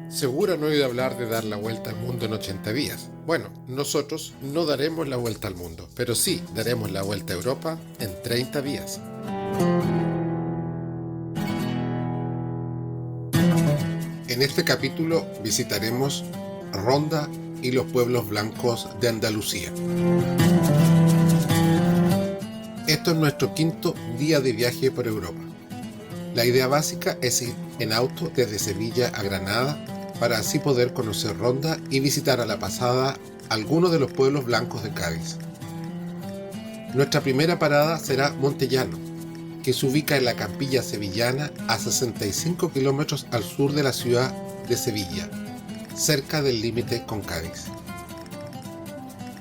Seguro han oído hablar de dar la vuelta al mundo en 80 días. Bueno, nosotros no daremos la vuelta al mundo, pero sí daremos la vuelta a Europa en 30 días. En este capítulo visitaremos Ronda y los pueblos blancos de Andalucía. Esto es nuestro quinto día de viaje por Europa. La idea básica es ir en auto desde Sevilla a Granada para así poder conocer Ronda y visitar a la pasada algunos de los pueblos blancos de Cádiz. Nuestra primera parada será Montellano, que se ubica en la Campilla sevillana a 65 kilómetros al sur de la ciudad de Sevilla, cerca del límite con Cádiz.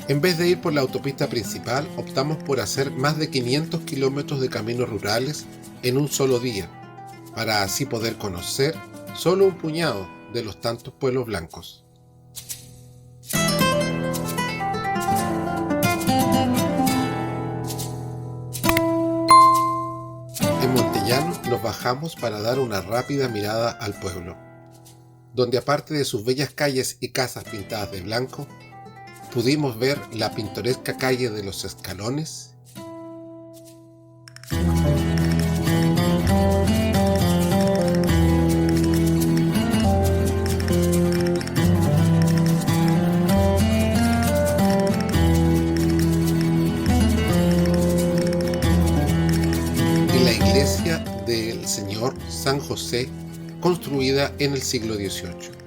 En vez de ir por la autopista principal, optamos por hacer más de 500 kilómetros de caminos rurales en un solo día, para así poder conocer solo un puñado de los tantos pueblos blancos. En Montellano nos bajamos para dar una rápida mirada al pueblo, donde aparte de sus bellas calles y casas pintadas de blanco, pudimos ver la pintoresca calle de los Escalones, y la iglesia del Señor San José, construida en el siglo XVIII.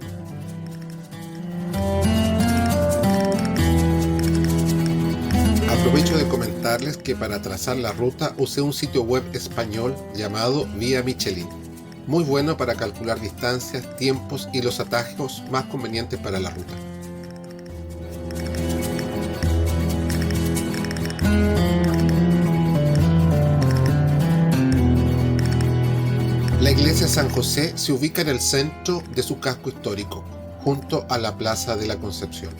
Aprovecho de comentarles que para trazar la ruta usé un sitio web español llamado Vía Michelin, muy bueno para calcular distancias, tiempos y los atajos más convenientes para la ruta. La iglesia San José se ubica en el centro de su casco histórico, junto a la Plaza de la Concepción.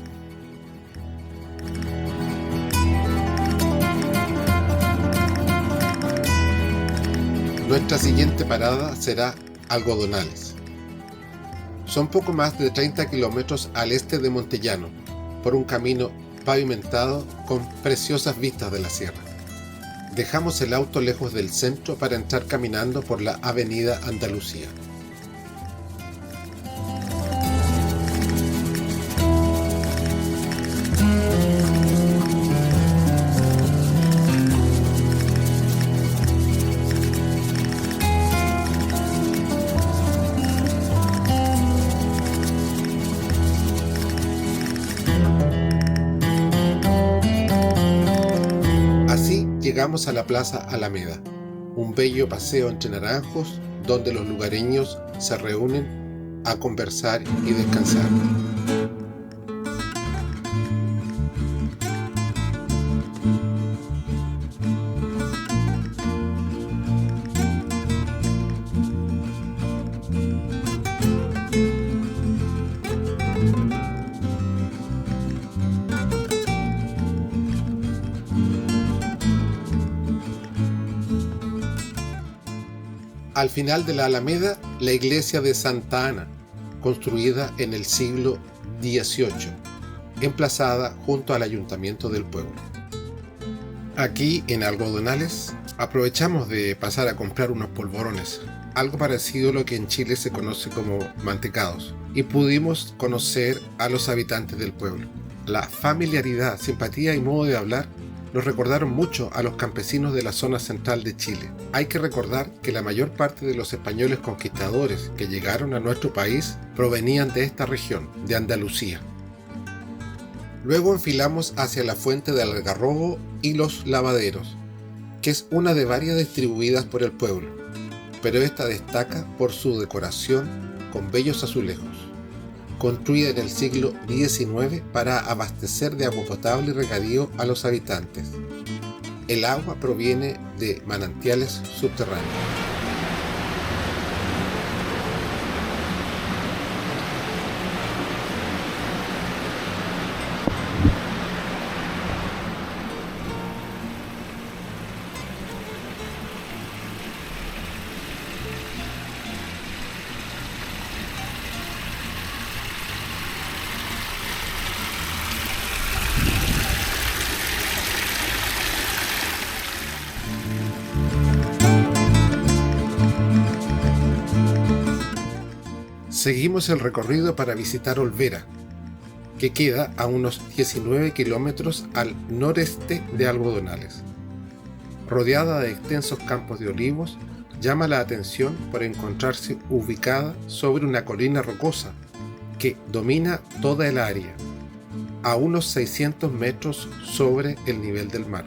Nuestra siguiente parada será Algodonales. Son poco más de 30 kilómetros al este de Montellano, por un camino pavimentado con preciosas vistas de la sierra. Dejamos el auto lejos del centro para entrar caminando por la avenida Andalucía. Llegamos a la Plaza Alameda, un bello paseo entre naranjos donde los lugareños se reúnen a conversar y descansar. Al final de la Alameda, la iglesia de Santa Ana, construida en el siglo XVIII, emplazada junto al ayuntamiento del pueblo. Aquí, en Algodonales, aprovechamos de pasar a comprar unos polvorones, algo parecido a lo que en Chile se conoce como mantecados, y pudimos conocer a los habitantes del pueblo. La familiaridad, simpatía y modo de hablar nos recordaron mucho a los campesinos de la zona central de Chile. Hay que recordar que la mayor parte de los españoles conquistadores que llegaron a nuestro país provenían de esta región, de Andalucía. Luego enfilamos hacia la fuente del Algarrobo y los lavaderos, que es una de varias distribuidas por el pueblo, pero esta destaca por su decoración con bellos azulejos, construida en el siglo XIX para abastecer de agua potable y regadío a los habitantes. El agua proviene de manantiales subterráneos. Seguimos el recorrido para visitar Olvera, que queda a unos 19 kilómetros al noreste de Algodonales. Rodeada de extensos campos de olivos, llama la atención por encontrarse ubicada sobre una colina rocosa que domina toda el área, a unos 600 metros sobre el nivel del mar.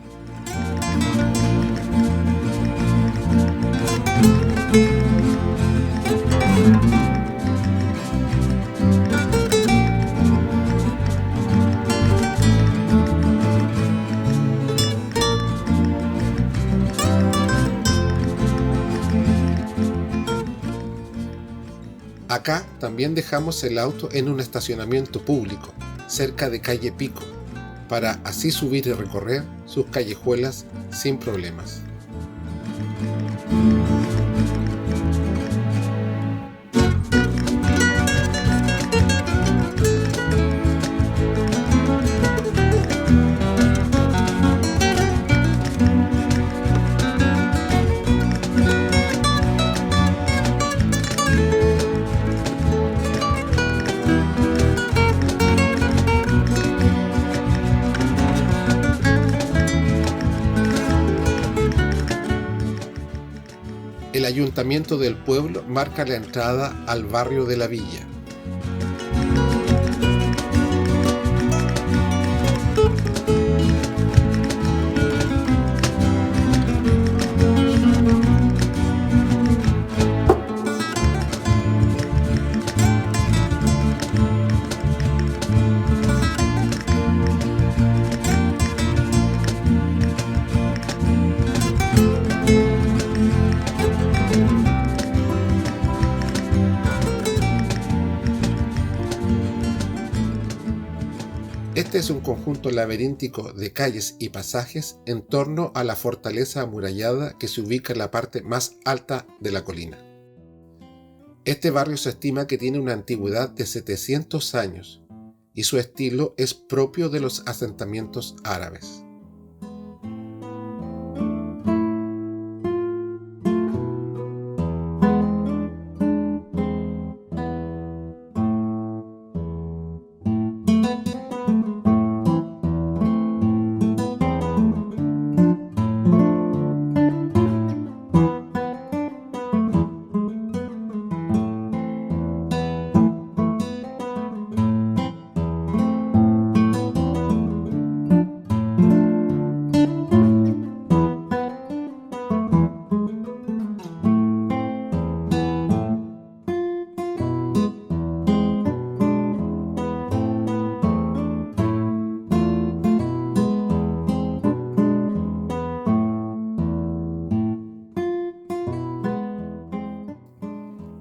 Acá también dejamos el auto en un estacionamiento público, cerca de calle Pico, para así subir y recorrer sus callejuelas sin problemas. El ayuntamiento del pueblo marca la entrada al barrio de la villa. Este es un conjunto laberíntico de calles y pasajes en torno a la fortaleza amurallada que se ubica en la parte más alta de la colina. Este barrio se estima que tiene una antigüedad de 700 años y su estilo es propio de los asentamientos árabes.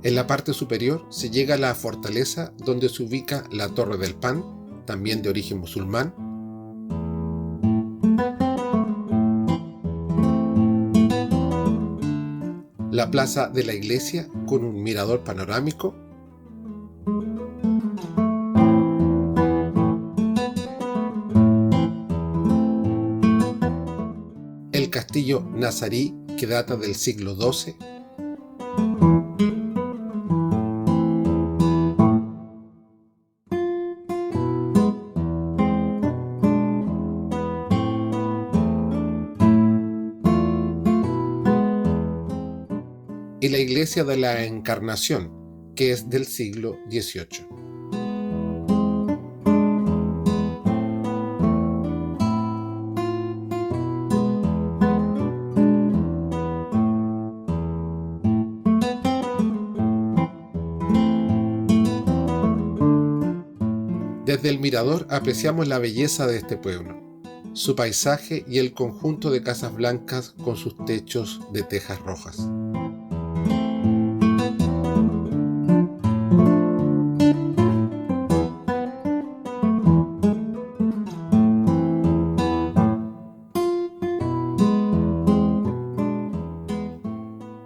En la parte superior se llega a la fortaleza donde se ubica la Torre del Pan, también de origen musulmán, la plaza de la iglesia con un mirador panorámico, el castillo nazarí que data del siglo XII, y la iglesia de la Encarnación, que es del siglo XVIII. Desde el mirador apreciamos la belleza de este pueblo, su paisaje y el conjunto de casas blancas con sus techos de tejas rojas.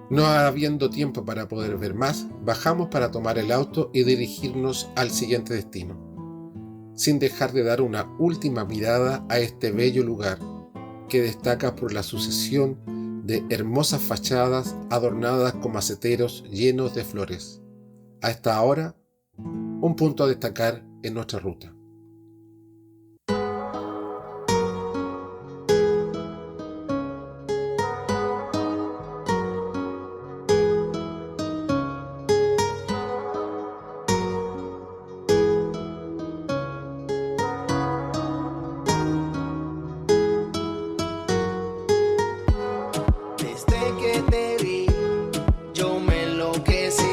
No habiendo tiempo para poder ver más, bajamos para tomar el auto y dirigirnos al siguiente destino, sin dejar de dar una última mirada a este bello lugar que destaca por la sucesión de hermosas fachadas adornadas con maceteros llenos de flores, A esta hora, un punto a destacar en nuestra ruta. Desde que te vi, yo me enloquecí.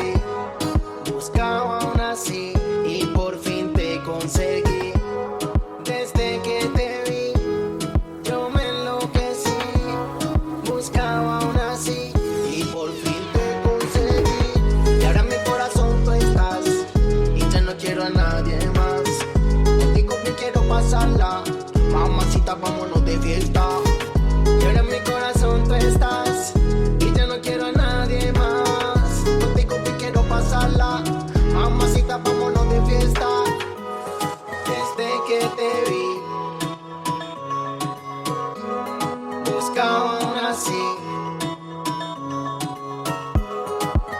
Buscaba aún así y por fin te conseguí. Desde que te vi, yo me enloquecí. Buscaba aún así y por fin te conseguí. Y ahora en mi corazón tú estás y ya no quiero a nadie más. Contigo me quiero pasarla, mamacita, vámonos de fiesta. Y ahora en mi corazón tú estás y ya no quiero a nadie más. Contigo me quiero pasarla, mamacita, vámonos de fiesta. Desde que te vi, buscaba aún así.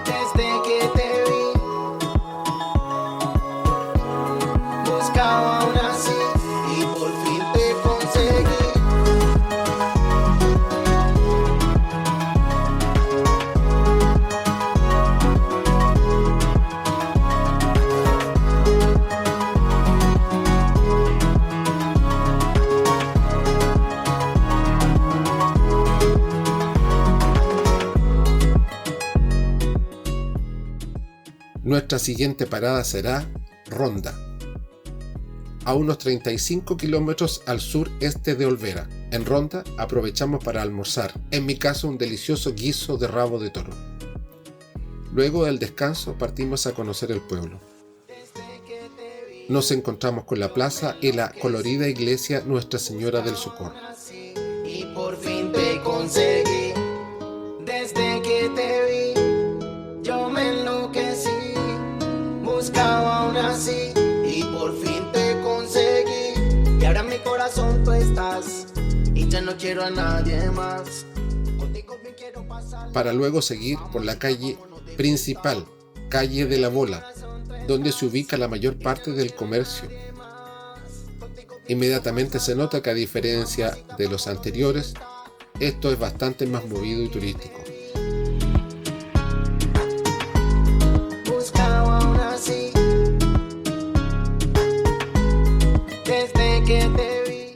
Desde que te vi, buscaba aún así y por fin te conseguí. Nuestra siguiente parada será Ronda, a unos 35 kilómetros al sureste de Olvera. En Ronda aprovechamos para almorzar, en mi caso un delicioso guiso de rabo de toro. Luego del descanso partimos a conocer el pueblo. Nos encontramos con la plaza y la colorida iglesia Nuestra Señora del Socorro. Y por fin te conseguí. Desde que te vi, yo me enloquecí. Buscaba aún así y por fin te conseguí. Y ahora en mi corazón tú estás y ya no quiero a nadie más. Contigo me quiero pasar. Para luego seguir por la calle principal, calle de la Bola, donde se ubica la mayor parte del comercio. Inmediatamente se nota que, a diferencia de los anteriores, esto es bastante más movido y turístico. Buscaba aún así. Desde que te vi,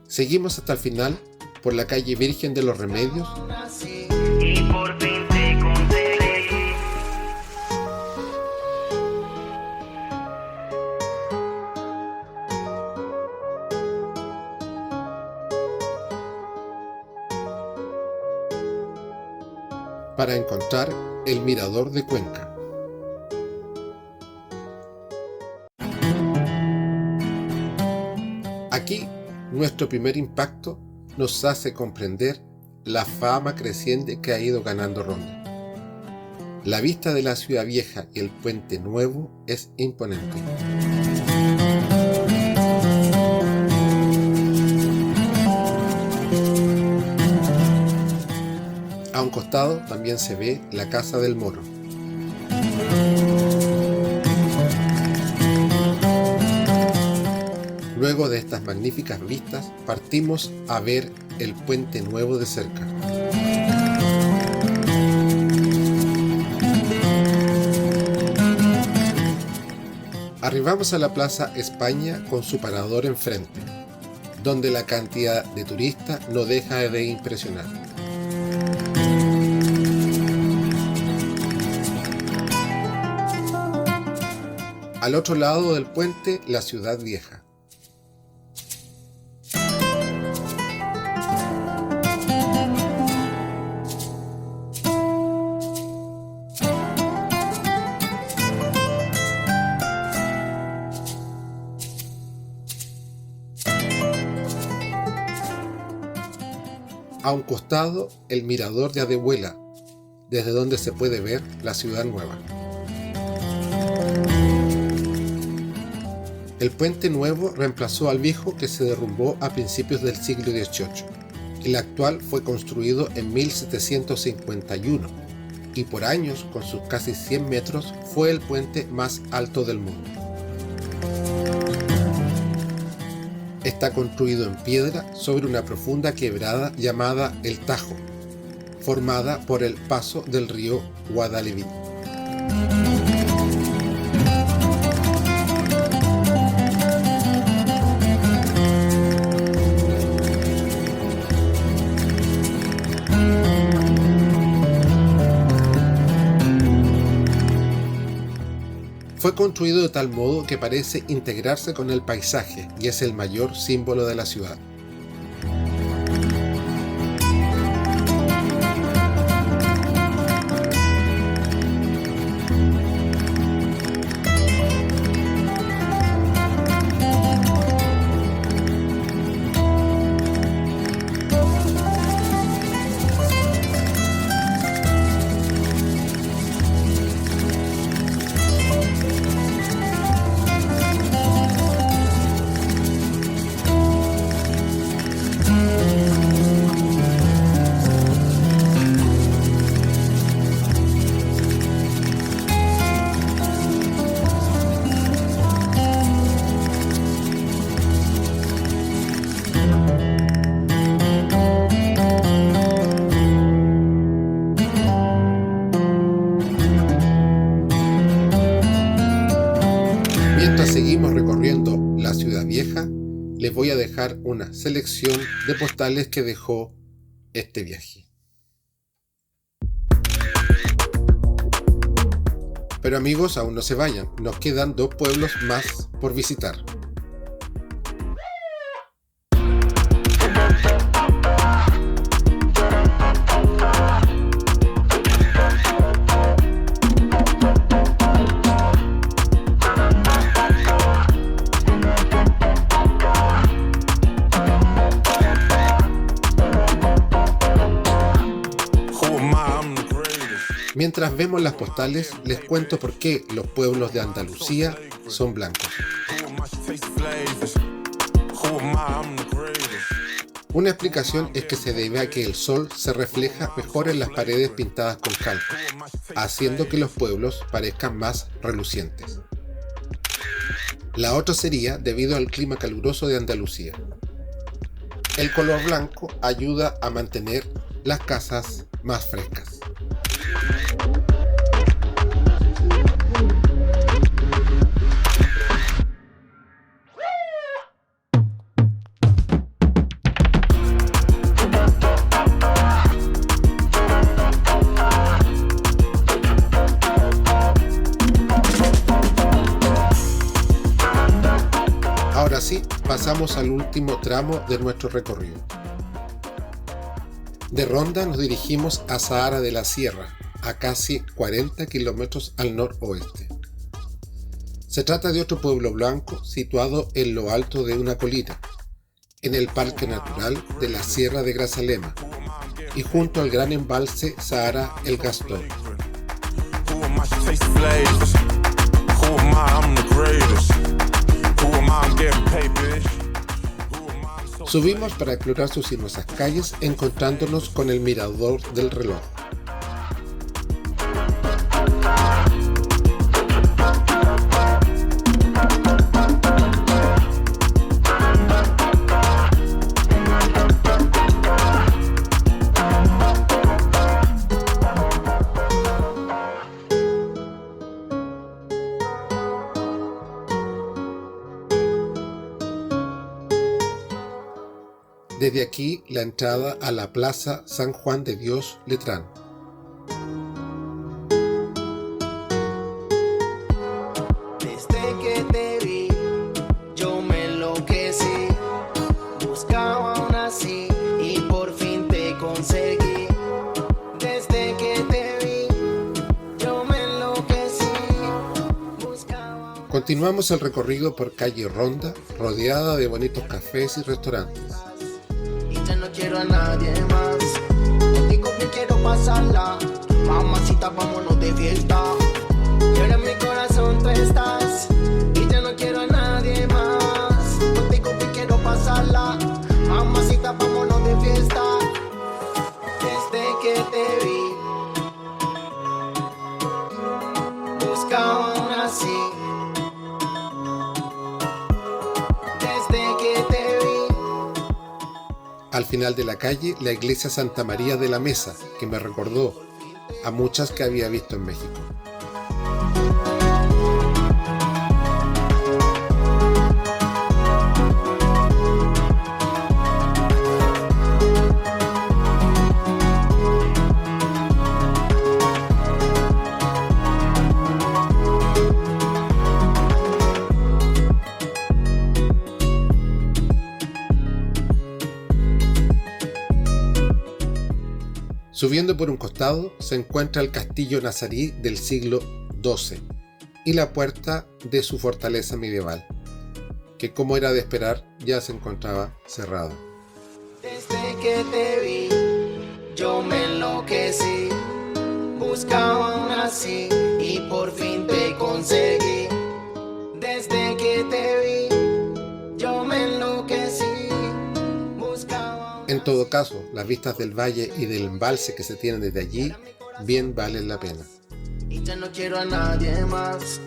Seguimos hasta el final por la calle Virgen de los Remedios, aún así y por fin te conseguí. para encontrar el Mirador de Cuenca. Aquí, nuestro primer impacto nos hace comprender la fama creciente que ha ido ganando Ronda. La vista de la ciudad vieja y el puente nuevo es imponente. A un costado también se ve la Casa del Moro. Luego de estas magníficas vistas, partimos a ver el puente nuevo de cerca. Arribamos a la Plaza España con su parador enfrente, donde la cantidad de turistas no deja de impresionar. Al otro lado del puente, la ciudad vieja. A un costado, el mirador de Adehuela, desde donde se puede ver la ciudad nueva. El puente nuevo reemplazó al viejo que se derrumbó a principios del siglo XVIII. El actual fue construido en 1751 y por años, con sus casi 100 metros, fue el puente más alto del mundo. Está construido en piedra sobre una profunda quebrada llamada el Tajo, formada por el paso del río Guadalquivir. Fue construido de tal modo que parece integrarse con el paisaje y es el mayor símbolo de la ciudad. Mientras seguimos recorriendo la ciudad vieja, les voy a dejar una selección de postales que dejó este viaje. Pero amigos, aún no se vayan, nos quedan 2 pueblos más por visitar. Mientras vemos las postales, les cuento por qué los pueblos de Andalucía son blancos. Una explicación es que se debe a que el sol se refleja mejor en las paredes pintadas con cal, haciendo que los pueblos parezcan más relucientes. La otra sería debido al clima caluroso de Andalucía. El color blanco ayuda a mantener las casas más frescas. Ahora sí, pasamos al último tramo de nuestro recorrido. De Ronda nos dirigimos a Zahara de la Sierra, a casi 40 kilómetros al noroeste. Se trata de otro pueblo blanco situado en lo alto de una colina, en el Parque Natural de la Sierra de Grazalema y junto al gran embalse Zahara el Gastor. Subimos para explorar sus sinuosas calles, encontrándonos con el mirador del reloj. Desde aquí la entrada a la Plaza San Juan de Dios Letrán. Desde que te vi, yo me enloquecí. Buscaba una así y por fin te conseguí. Desde que te vi, yo me enloquecí. Continuamos el recorrido por calle Ronda, rodeada de bonitos cafés y restaurantes. No quiero a nadie más. Contigo que quiero pasarla. Mamacita, vámonos de fiesta. Y ahora en mi corazón tú estás. Y ya no quiero a nadie más. Contigo que quiero pasarla. Mamacita, vámonos de fiesta. Desde que te vi, Al final de la calle, la iglesia Santa María de la Mesa, que me recordó a muchas que había visto en México. Subiendo por un costado se encuentra el castillo nazarí del siglo XII y la puerta de su fortaleza medieval, que como era de esperar ya se encontraba cerrado. Desde que te vi, yo me enloquecí, buscaba aún así y por fin te conseguí. Desde que te vi, yo me enloquecí. En todo caso, las vistas del valle y del embalse que se tienen desde allí bien valen la pena. Y ya no quiero a nadie más,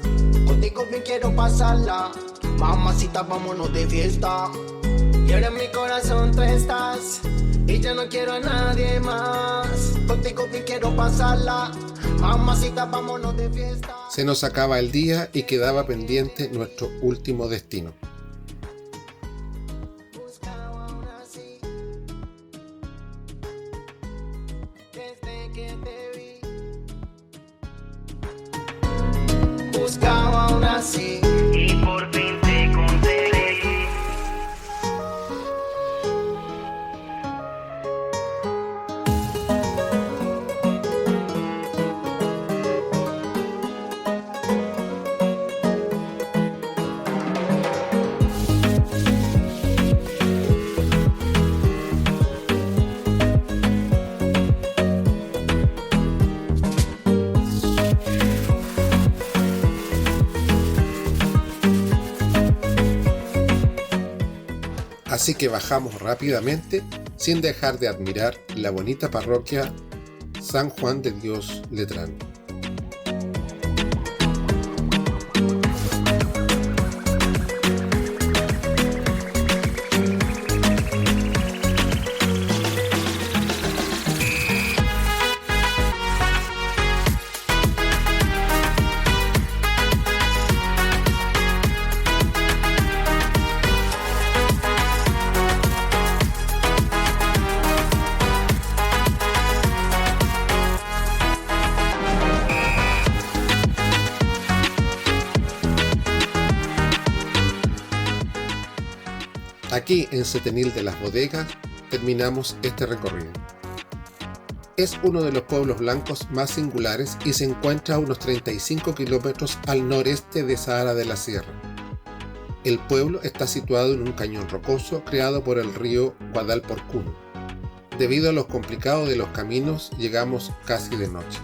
contigo bien quiero pasarla. Mamacita, vámonos de fiesta. Y ahora en mi corazón tú estás, y ya no quiero a nadie más. Contigo bien quiero pasarla. Mamacita, vámonos de fiesta. Se nos acaba el día y quedaba pendiente nuestro último destino. Buscaba aún así y por fin te conseguí. Así que bajamos rápidamente sin dejar de admirar la bonita parroquia San Juan de Dios Letrán. Aquí en Setenil de las Bodegas terminamos este recorrido. Es uno de los pueblos blancos más singulares y se encuentra a unos 35 kilómetros al noreste de Zahara de la Sierra. El pueblo está situado en un cañón rocoso creado por el río Guadalporcún. Debido a lo complicado de los caminos, llegamos casi de noche.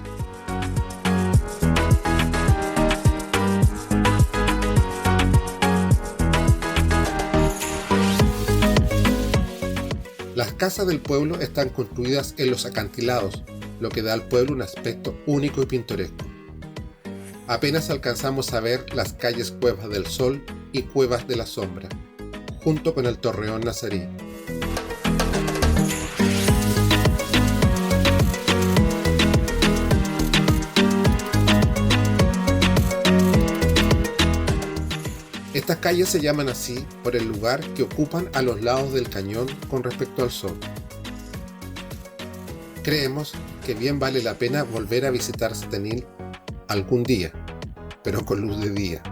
Las casas del pueblo están construidas en los acantilados, lo que da al pueblo un aspecto único y pintoresco. Apenas alcanzamos a ver las calles Cuevas del Sol y Cuevas de la Sombra, junto con el Torreón Nazarí. Estas calles se llaman así por el lugar que ocupan a los lados del cañón con respecto al sol. Creemos que bien vale la pena volver a visitar Setenil algún día, pero con luz de día.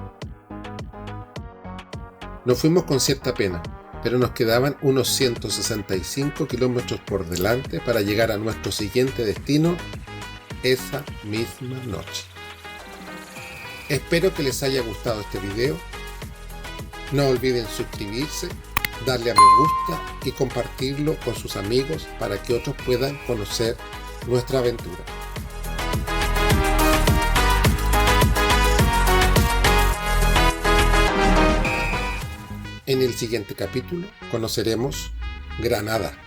Nos fuimos con cierta pena, pero nos quedaban unos 165 kilómetros por delante para llegar a nuestro siguiente destino esa misma noche. Espero que les haya gustado este video. No olviden suscribirse, darle a me gusta y compartirlo con sus amigos para que otros puedan conocer nuestra aventura. En el siguiente capítulo conoceremos Granada.